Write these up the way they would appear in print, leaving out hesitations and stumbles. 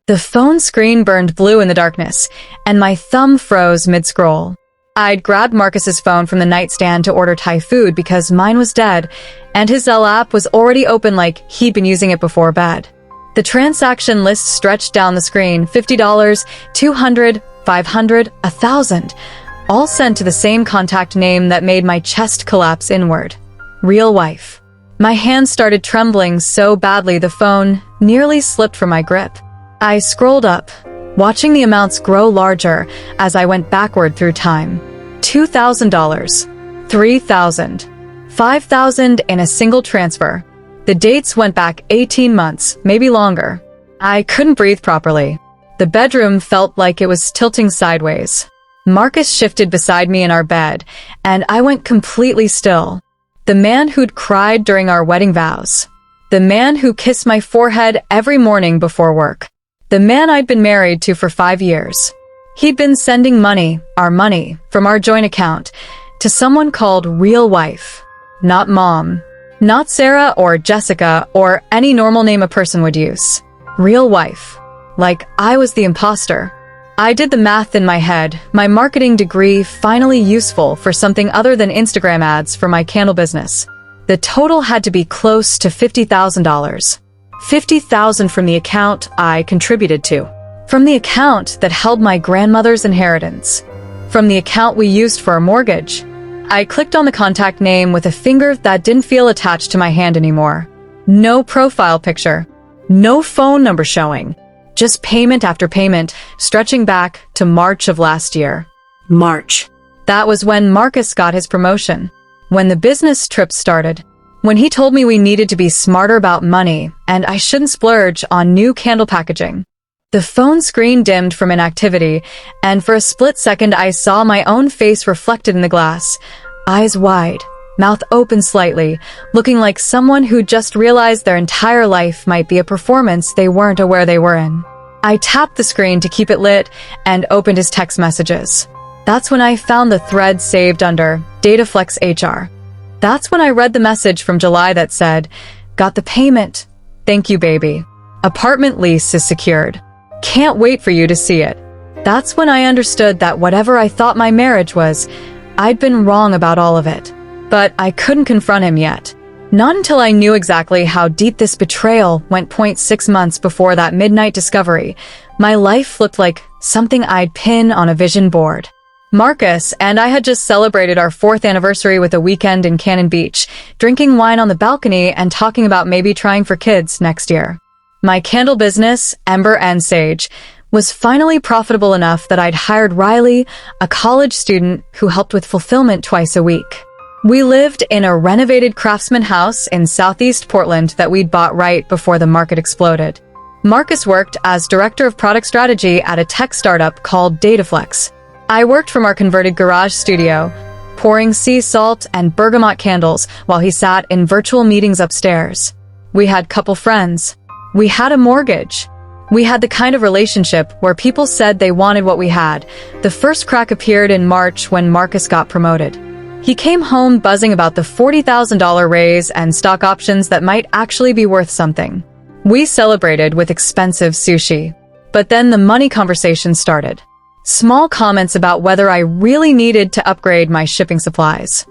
The phone screen burned blue in the darkness, and my thumb froze mid-scroll. I'd grabbed Marcus's phone from the nightstand to order Thai food because mine was dead, and his Zelle app was already open like he'd been using it before bed. The transaction list stretched down the screen, $50, $200, $500, $1,000, all sent to the same contact name that made my chest collapse inward. Real wife. My hand started trembling so badly the phone nearly slipped from my grip. I scrolled up, watching the amounts grow larger as I went backward through time. $2,000, $3,000, $5,000 in a single transfer. The dates went back 18 months, maybe longer. I couldn't breathe properly. The bedroom felt like it was tilting sideways. Marcus shifted beside me in our bed, and I went completely still. The man who'd cried during our wedding vows. The man who kissed my forehead every morning before work. The man I'd been married to for 5 years. He'd been sending money, our money, from our joint account, to someone called Real Wife. Not Mom. Not Sarah or Jessica or any normal name a person would use. Real Wife. Like I was the imposter. I did the math in my head, my marketing degree finally useful for something other than Instagram ads for my candle business. The total had to be close to $50,000. $50,000 from the account I contributed to. From the account that held my grandmother's inheritance. From the account we used for our mortgage. I clicked on the contact name with a finger that didn't feel attached to my hand anymore. No profile picture. No phone number showing. Just payment after payment, stretching back to March of last year. March. That was when Marcus got his promotion. When the business trip started. When he told me we needed to be smarter about money and I shouldn't splurge on new candle packaging. The phone screen dimmed from inactivity, and for a split second I saw my own face reflected in the glass. Eyes wide, mouth open slightly, looking like someone who just realized their entire life might be a performance they weren't aware they were in. I tapped the screen to keep it lit and opened his text messages. That's when I found the thread saved under Dataflex HR. That's when I read the message from July that said, "Got the payment. Thank you, baby. Apartment lease is secured. Can't wait for you to see it." That's when I understood that whatever I thought my marriage was, I'd been wrong about all of it. But I couldn't confront him yet. Not until I knew exactly how deep this betrayal went. 6 months before that midnight discovery, my life looked like something I'd pin on a vision board. Marcus and I had just celebrated our 4th anniversary with a weekend in Cannon Beach, drinking wine on the balcony and talking about maybe trying for kids next year. My candle business, Ember and Sage, was finally profitable enough that I'd hired Riley, a college student who helped with fulfillment twice a week. We lived in a renovated craftsman house in southeast Portland that we'd bought right before the market exploded. Marcus worked as director of product strategy at a tech startup called Dataflex. I worked from our converted garage studio, pouring sea salt and bergamot candles while he sat in virtual meetings upstairs. We had couple friends. We had a mortgage. We had the kind of relationship where people said they wanted what we had. The first crack appeared in March when Marcus got promoted. He came home buzzing about the $40,000 raise and stock options that might actually be worth something. We celebrated with expensive sushi. But then the money conversation started. Small comments about whether I really needed to upgrade my shipping supplies.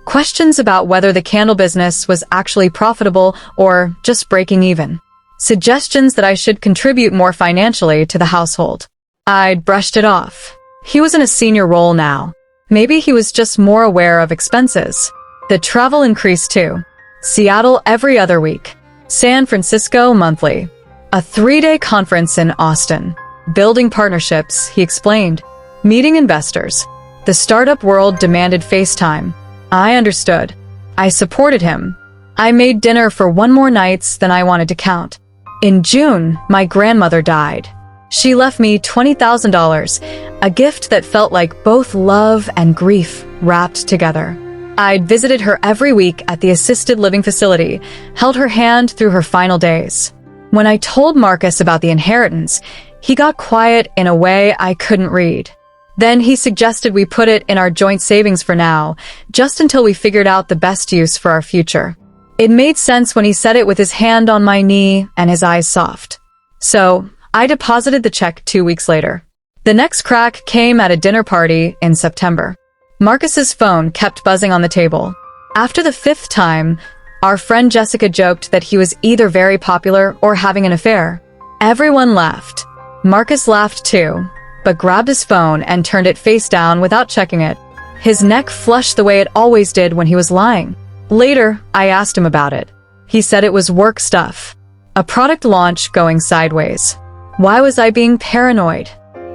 Questions about whether the candle business was actually profitable or just breaking even. Suggestions that I should contribute more financially to the household. I'd brushed it off. He was in a senior role now. Maybe he was just more aware of expenses. The travel increased too. Seattle every other week. San Francisco monthly. A 3-day conference in Austin. Building partnerships, he explained. Meeting investors. The startup world demanded FaceTime. I understood. I supported him. I made dinner for one more nights than I wanted to count. In June, my grandmother died. She left me $20,000, a gift that felt like both love and grief wrapped together. I'd visited her every week at the assisted living facility, held her hand through her final days. When I told Marcus about the inheritance, he got quiet in a way I couldn't read. Then he suggested we put it in our joint savings for now, just until we figured out the best use for our future. It made sense when he said it with his hand on my knee and his eyes soft. So, I deposited the check 2 weeks later. The next crack came at a dinner party in September. Marcus's phone kept buzzing on the table. After the 5th time, our friend Jessica joked that he was either very popular or having an affair. Everyone laughed. Marcus laughed too, but grabbed his phone and turned it face down without checking it. His neck flushed the way it always did when he was lying. Later, I asked him about it. He said it was work stuff. A product launch going sideways. Why was I being paranoid?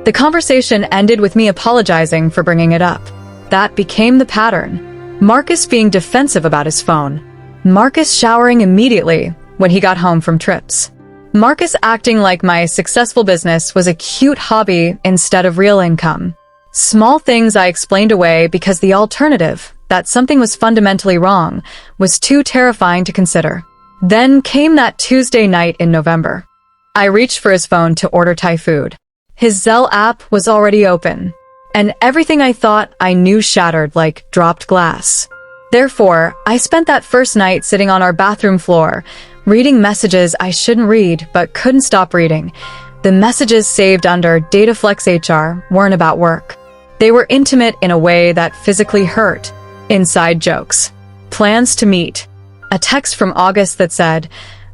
The conversation ended with me apologizing for bringing it up. That became the pattern. Marcus being defensive about his phone. Marcus showering immediately when he got home from trips. Marcus acting like my successful business was a cute hobby instead of real income. Small things I explained away because the alternative, that something was fundamentally wrong, was too terrifying to consider. Then came that Tuesday night in November. I reached for his phone to order Thai food. His Zelle app was already open, and everything I thought I knew shattered like dropped glass. Therefore, I spent that first night sitting on our bathroom floor, reading messages I shouldn't read but couldn't stop reading. The messages saved under Dataflex HR weren't about work. They were intimate in a way that physically hurt. Inside jokes. Plans to meet. A text from August that said,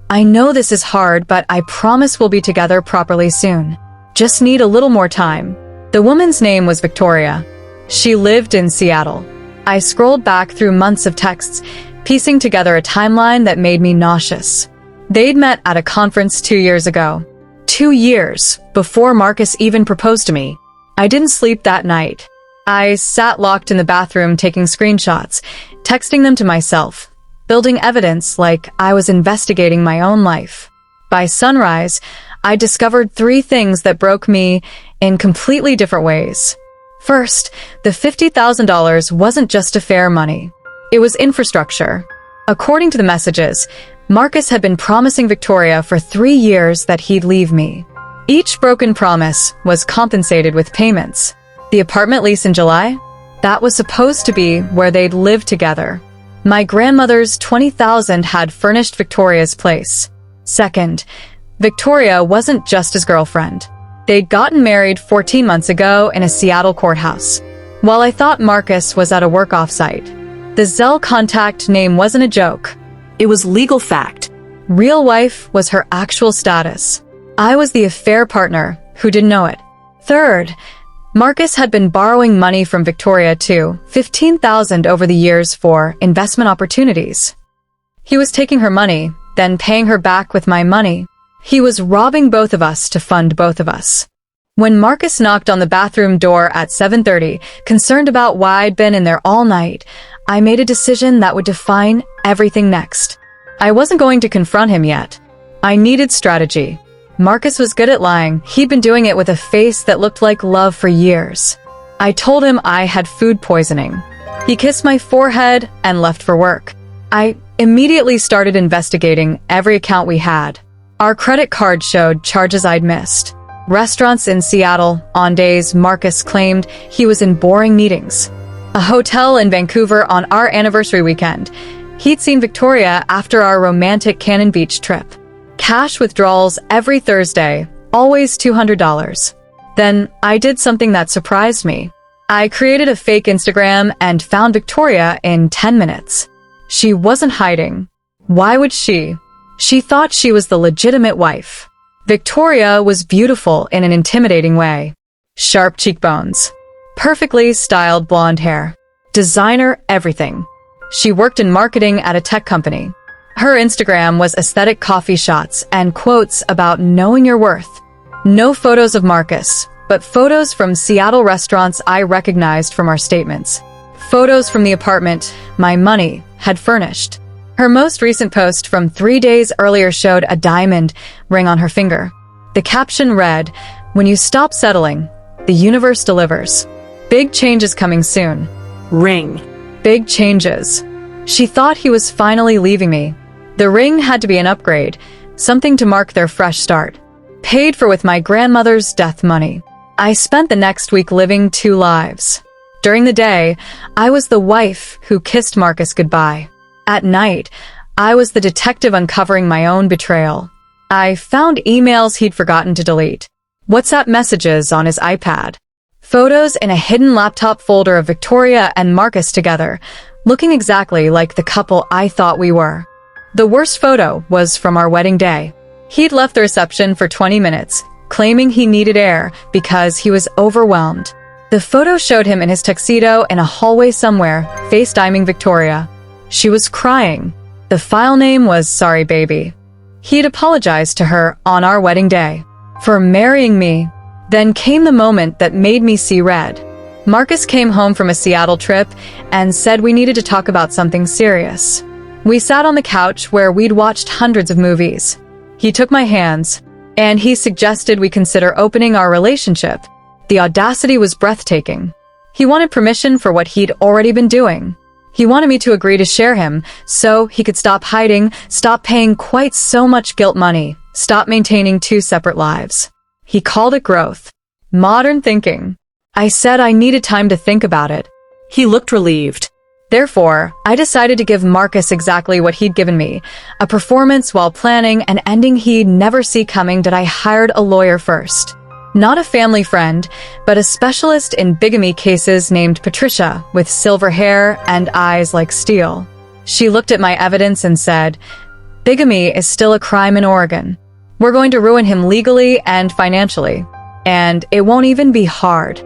"I know this is hard, but I promise we'll be together properly soon. Just need a little more time." The woman's name was Victoria. She lived in Seattle. I scrolled back through months of texts, piecing together a timeline that made me nauseous. They'd met at a conference 2 years ago. 2 years before Marcus even proposed to me. I didn't sleep that night. I sat locked in the bathroom taking screenshots, texting them to myself, building evidence like I was investigating my own life. By sunrise, I discovered 3 things that broke me in completely different ways. First, the $50,000 wasn't just affair money. It was infrastructure. According to the messages, Marcus had been promising Victoria for 3 years that he'd leave me. Each broken promise was compensated with payments. The apartment lease in July? That was supposed to be where they'd live together. My grandmother's $20,000 had furnished Victoria's place. Second, Victoria wasn't just his girlfriend. They'd gotten married 14 months ago in a Seattle courthouse. While I thought Marcus was at a work offsite, the Zelle contact name wasn't a joke. It was legal fact. Real wife was her actual status. I was the affair partner who didn't know it. Third, Marcus had been borrowing money from Victoria too, $15,000 over the years for investment opportunities. He was taking her money, then paying her back with my money. He was robbing both of us to fund both of us. When Marcus knocked on the bathroom door at 7:30, concerned about why I'd been in there all night, I made a decision that would define everything next. I wasn't going to confront him yet. I needed strategy. Marcus was good at lying. He'd been doing it with a face that looked like love for years. I told him I had food poisoning. He kissed my forehead and left for work. I immediately started investigating every account we had. Our credit card showed charges I'd missed. Restaurants in Seattle on days Marcus claimed he was in boring meetings. A hotel in Vancouver on our anniversary weekend. He'd seen Victoria after our romantic Cannon Beach trip. Cash withdrawals every Thursday, always $200. Then I did something that surprised me. I created a fake Instagram and found Victoria in 10 minutes. She wasn't hiding. Why would she? She thought she was the legitimate wife. Victoria was beautiful in an intimidating way. Sharp cheekbones. Perfectly styled blonde hair. Designer everything. She worked in marketing at a tech company. Her Instagram was aesthetic coffee shots and quotes about knowing your worth. No photos of Marcus, but photos from Seattle restaurants I recognized from our statements. Photos from the apartment my money had furnished. Her most recent post from 3 days earlier showed a diamond ring on her finger. The caption read, "When you stop settling, the universe delivers. Big changes coming soon." Ring. Big changes. She thought he was finally leaving me. The ring had to be an upgrade, something to mark their fresh start. Paid for with my grandmother's death money. I spent the next week living 2 lives. During the day, I was the wife who kissed Marcus goodbye. At night, I was the detective uncovering my own betrayal. I found emails he'd forgotten to delete, WhatsApp messages on his iPad, photos in a hidden laptop folder of Victoria and Marcus together, looking exactly like the couple I thought we were. The worst photo was from our wedding day. He'd left the reception for 20 minutes, claiming he needed air because he was overwhelmed. The photo showed him in his tuxedo in a hallway somewhere, FaceTiming Victoria. She was crying. The file name was Sorry Baby. He'd apologized to her on our wedding day for marrying me. Then came the moment that made me see red. Marcus came home from a Seattle trip and said we needed to talk about something serious. We sat on the couch where we'd watched hundreds of movies. He took my hands, and he suggested we consider opening our relationship. The audacity was breathtaking. He wanted permission for what he'd already been doing. He wanted me to agree to share him so he could stop hiding, stop paying quite so much guilt money, stop maintaining two separate lives. He called it growth. Modern thinking. I said I needed time to think about it. He looked relieved. Therefore, I decided to give Marcus exactly what he'd given me, a performance while planning an ending he'd never see coming. That I hired a lawyer first. Not a family friend, but a specialist in bigamy cases named Patricia, with silver hair and eyes like steel. She looked at my evidence and said, "Bigamy is still a crime in Oregon. We're going to ruin him legally and financially, and it won't even be hard."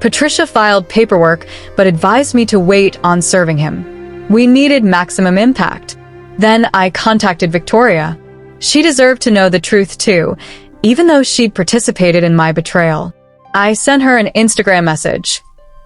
Patricia filed paperwork, but advised me to wait on serving him. We needed maximum impact. Then I contacted Victoria. She deserved to know the truth too, even though she'd participated in my betrayal. I sent her an Instagram message.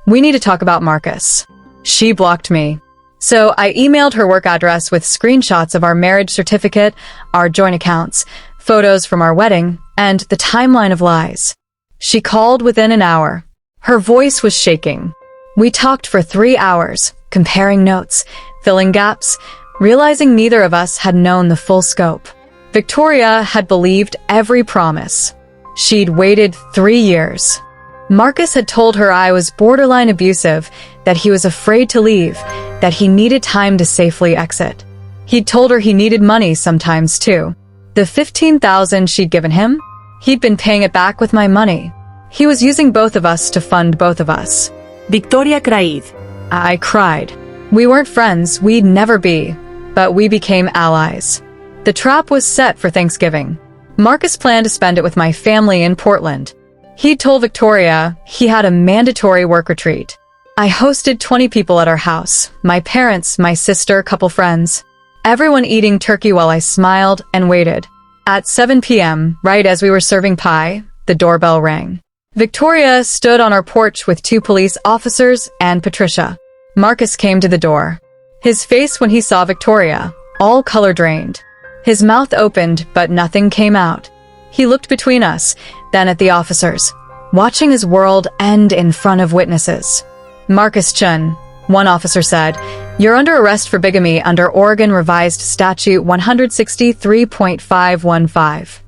"We need to talk about Marcus." She blocked me. So I emailed her work address with screenshots of our marriage certificate, our joint accounts, photos from our wedding, and the timeline of lies. She called within an hour. Her voice was shaking. We talked for 3 hours, comparing notes, filling gaps, realizing neither of us had known the full scope. Victoria had believed every promise. She'd waited 3 years. Marcus had told her I was borderline abusive, that he was afraid to leave, that he needed time to safely exit. He'd told her he needed money sometimes too. The $15,000 she'd given him? He'd been paying it back with my money. He was using both of us to fund both of us. Victoria cried. I cried. We weren't friends, we'd never be, but we became allies. The trap was set for Thanksgiving. Marcus planned to spend it with my family in Portland. He told Victoria he had a mandatory work retreat. I hosted 20 people at our house, my parents, my sister, couple friends. Everyone eating turkey while I smiled and waited. At 7 p.m., right as we were serving pie, the doorbell rang. Victoria stood on our porch with 2 police officers and Patricia. Marcus came to the door. His face when he saw Victoria, all color drained. His mouth opened, but nothing came out. He looked between us, then at the officers, watching his world end in front of witnesses. "Marcus Chun," one officer said, "you're under arrest for bigamy under Oregon Revised Statute 163.515.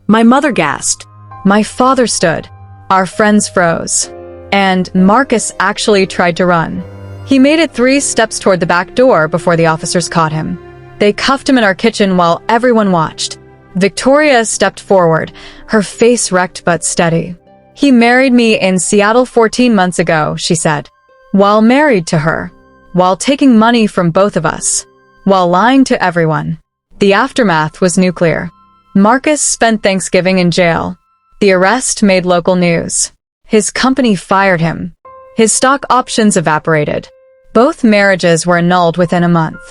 My mother gasped. My father stood. Our friends froze. And Marcus actually tried to run. He made it 3 steps toward the back door before the officers caught him. They cuffed him in our kitchen while everyone watched. Victoria stepped forward, her face wrecked but steady. "He married me in Seattle 14 months ago," she said. "While married to her. While taking money from both of us. While lying to everyone." The aftermath was nuclear. Marcus spent Thanksgiving in jail. The arrest made local news. His company fired him. His stock options evaporated. Both marriages were annulled within a month.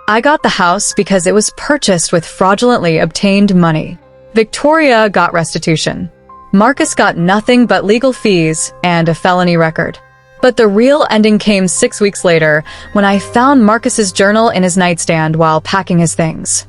I got the house because it was purchased with fraudulently obtained money. Victoria got restitution. Marcus got nothing but legal fees and a felony record. But the real ending came 6 weeks later when I found Marcus's journal in his nightstand while packing his things.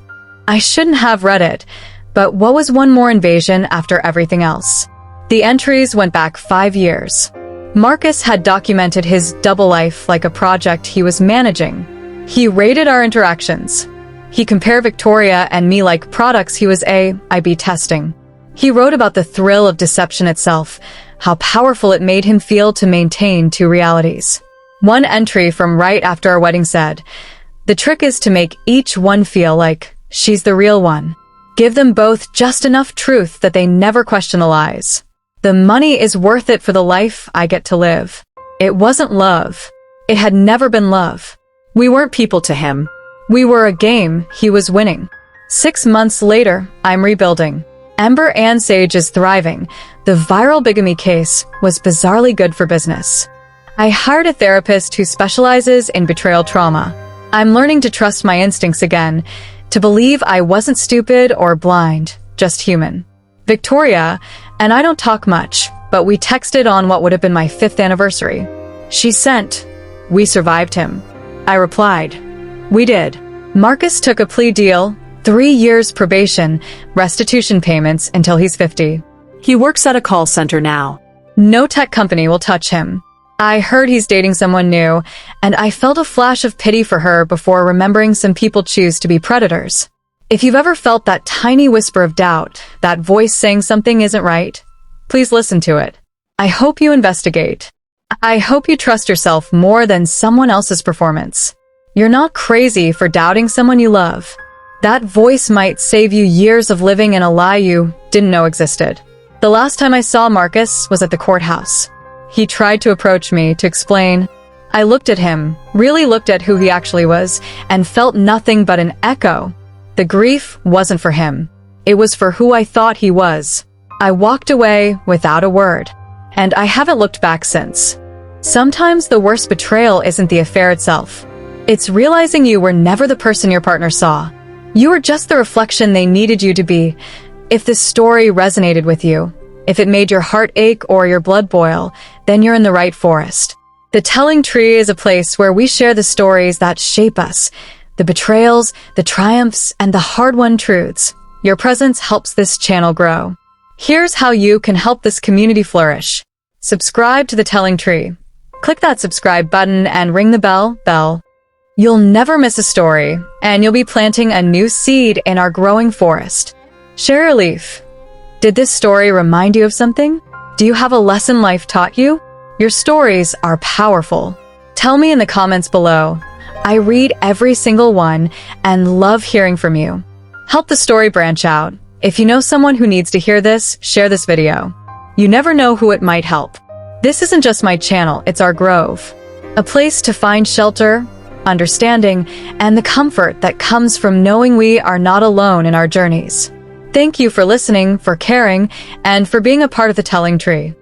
I shouldn't have read it, but what was one more invasion after everything else? The entries went back 5 years. Marcus had documented his double life like a project he was managing. He rated our interactions. He compared Victoria and me like products he was A/B testing. He wrote about the thrill of deception itself, how powerful it made him feel to maintain 2 realities. One entry from right after our wedding said, "The trick is to make each one feel like she's the real one." Give them both just enough truth that they never question the lies. The money is worth it for the life I get to live. It wasn't love. It had never been love. We weren't people to him. We were a game he was winning. 6 months later, I'm rebuilding. Ember and Sage is thriving. The viral bigamy case was bizarrely good for business. I hired a therapist who specializes in betrayal trauma. I'm learning to trust my instincts again, to believe I wasn't stupid or blind, just human. Victoria and I don't talk much, but we texted on what would have been my 5th anniversary. She sent, "We survived him." I replied, "We did." Marcus took a plea deal, 3 years probation, restitution payments until he's 50. He works at a call center now. No tech company will touch him. I heard he's dating someone new, and I felt a flash of pity for her before remembering some people choose to be predators. If you've ever felt that tiny whisper of doubt, that voice saying something isn't right, please listen to it. I hope you investigate. I hope you trust yourself more than someone else's performance. You're not crazy for doubting someone you love. That voice might save you years of living in a lie you didn't know existed. The last time I saw Marcus was at the courthouse. He tried to approach me to explain. I looked at him, really looked at who he actually was, and felt nothing but an echo. The grief wasn't for him. It was for who I thought he was. I walked away without a word, and I haven't looked back since. Sometimes the worst betrayal isn't the affair itself. It's realizing you were never the person your partner saw. You were just the reflection they needed you to be. If this story resonated with you, if it made your heart ache or your blood boil, then you're in the right forest. The Telling Tree is a place where we share the stories that shape us, the betrayals, the triumphs, and the hard-won truths. Your presence helps this channel grow. Here's how you can help this community flourish. Subscribe to the Telling Tree. Click that subscribe button and ring the bell. You'll never miss a story, and you'll be planting a new seed in our growing forest. Share your leaf. Did this story remind you of something? Do you have a lesson life taught you? Your stories are powerful. Tell me in the comments below. I read every single one and love hearing from you. Help the story branch out. If you know someone who needs to hear this, share this video. You never know who it might help. This isn't just my channel, it's our grove. A place to find shelter, understanding, and the comfort that comes from knowing we are not alone in our journeys. Thank you for listening, for caring, and for being a part of the Telling Tree.